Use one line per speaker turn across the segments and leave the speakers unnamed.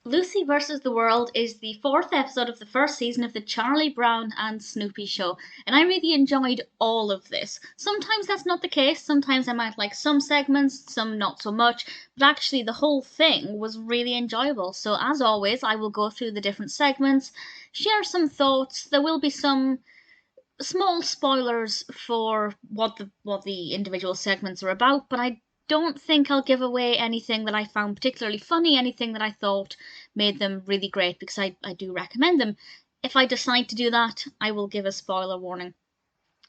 Lucy versus the World is the fourth episode of the first season of the Charlie Brown and Snoopy show, and I really enjoyed all of this. Sometimes that's not the case, sometimes I might like some segments, some not so much, but actually the whole thing was really enjoyable. So, as always, I will go through the different segments, share some thoughts. There will be some small spoilers for what the individual segments are about, but I don't think I'll give away anything that I found particularly funny, anything that I thought made them really great, because I do recommend them. If I decide to do that, I will give a spoiler warning.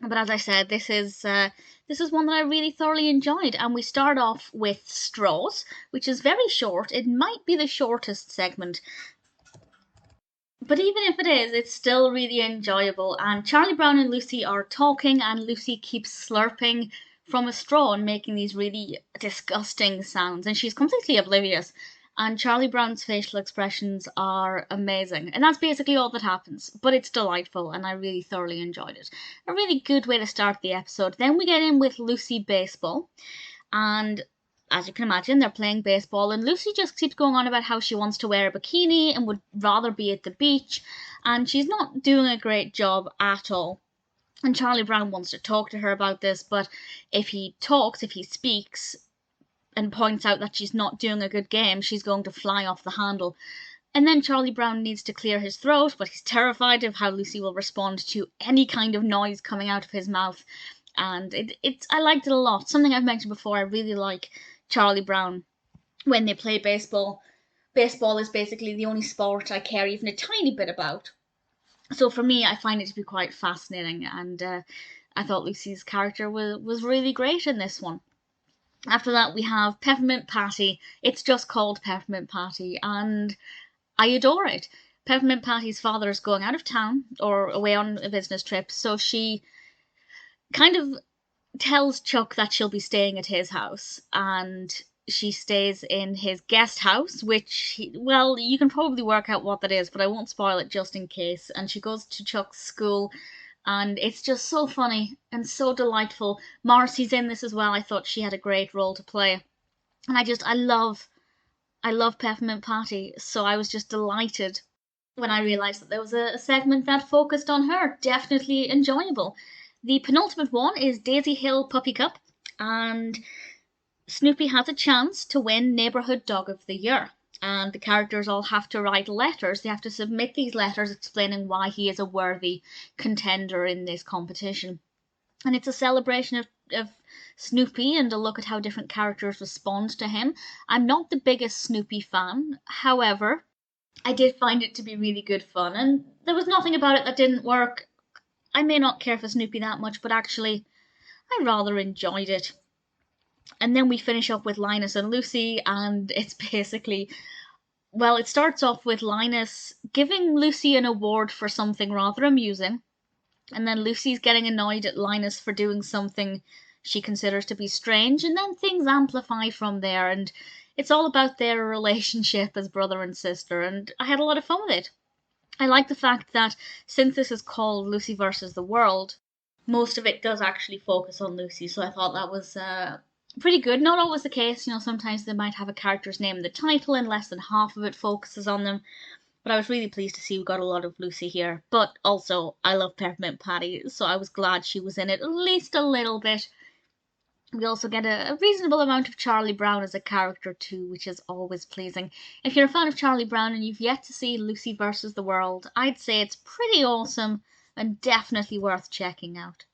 But as I said, this is one that I really thoroughly enjoyed, and we start off with straws, which is very short. It might be the shortest segment, but even if it is, it's still really enjoyable. And Charlie Brown and Lucy are talking, and Lucy keeps slurping from a straw and making these really disgusting sounds, and she's completely oblivious. And Charlie Brown's facial expressions are amazing. And that's basically all that happens. But it's delightful, and I really thoroughly enjoyed it. A really good way to start the episode. Then we get in with Lucy Baseball. And as you can imagine, they're playing baseball, and Lucy just keeps going on about how she wants to wear a bikini and would rather be at the beach, and she's not doing a great job at all. And Charlie Brown wants to talk to her about this, but if he speaks, and points out that she's not doing a good game, she's going to fly off the handle. And then Charlie Brown needs to clear his throat, but he's terrified of how Lucy will respond to any kind of noise coming out of his mouth. And I liked it a lot. Something I've mentioned before, I really like Charlie Brown when they play baseball. Baseball is basically the only sport I care even a tiny bit about. So for me, I find it to be quite fascinating, and I thought Lucy's character was really great in this one. After that, we have Peppermint Patty. It's just called Peppermint Patty, and I adore it. Peppermint Patty's father is going out of town or away on a business trip, so she kind of tells Chuck that she'll be staying at his house, and she stays in his guest house, which, well, you can probably work out what that is, but I won't spoil it just in case. And she goes to Chuck's school, and it's just so funny and so delightful. Marcie's in this as well. I thought she had a great role to play, and I love Peppermint Patty, so I was just delighted when I realised that there was a segment that focused on her. Definitely enjoyable. The penultimate one is Daisy Hill Puppy Cup, and Snoopy has a chance to win Neighbourhood Dog of the Year. And the characters all have to write letters. They have to submit these letters explaining why he is a worthy contender in this competition. And it's a celebration of Snoopy and a look at how different characters respond to him. I'm not the biggest Snoopy fan, however, I did find it to be really good fun, and there was nothing about it that didn't work. I may not care for Snoopy that much, but actually, I rather enjoyed it. And then we finish up with Linus and Lucy, and it's basically, well, it starts off with Linus giving Lucy an award for something rather amusing, and then Lucy's getting annoyed at Linus for doing something she considers to be strange, and then things amplify from there, and it's all about their relationship as brother and sister, and I had a lot of fun with it. I like the fact that since this is called Lucy versus the World, most of it does actually focus on Lucy, so I thought that was pretty good. Not always the case, sometimes they might have a character's name in the title and less than half of it focuses on them. But I was really pleased to see we got a lot of Lucy here. But also, I love Peppermint Patty, so I was glad she was in it at least a little bit. We also get a reasonable amount of Charlie Brown as a character too, which is always pleasing. If you're a fan of Charlie Brown and you've yet to see Lucy versus the World, I'd say it's pretty awesome and definitely worth checking out.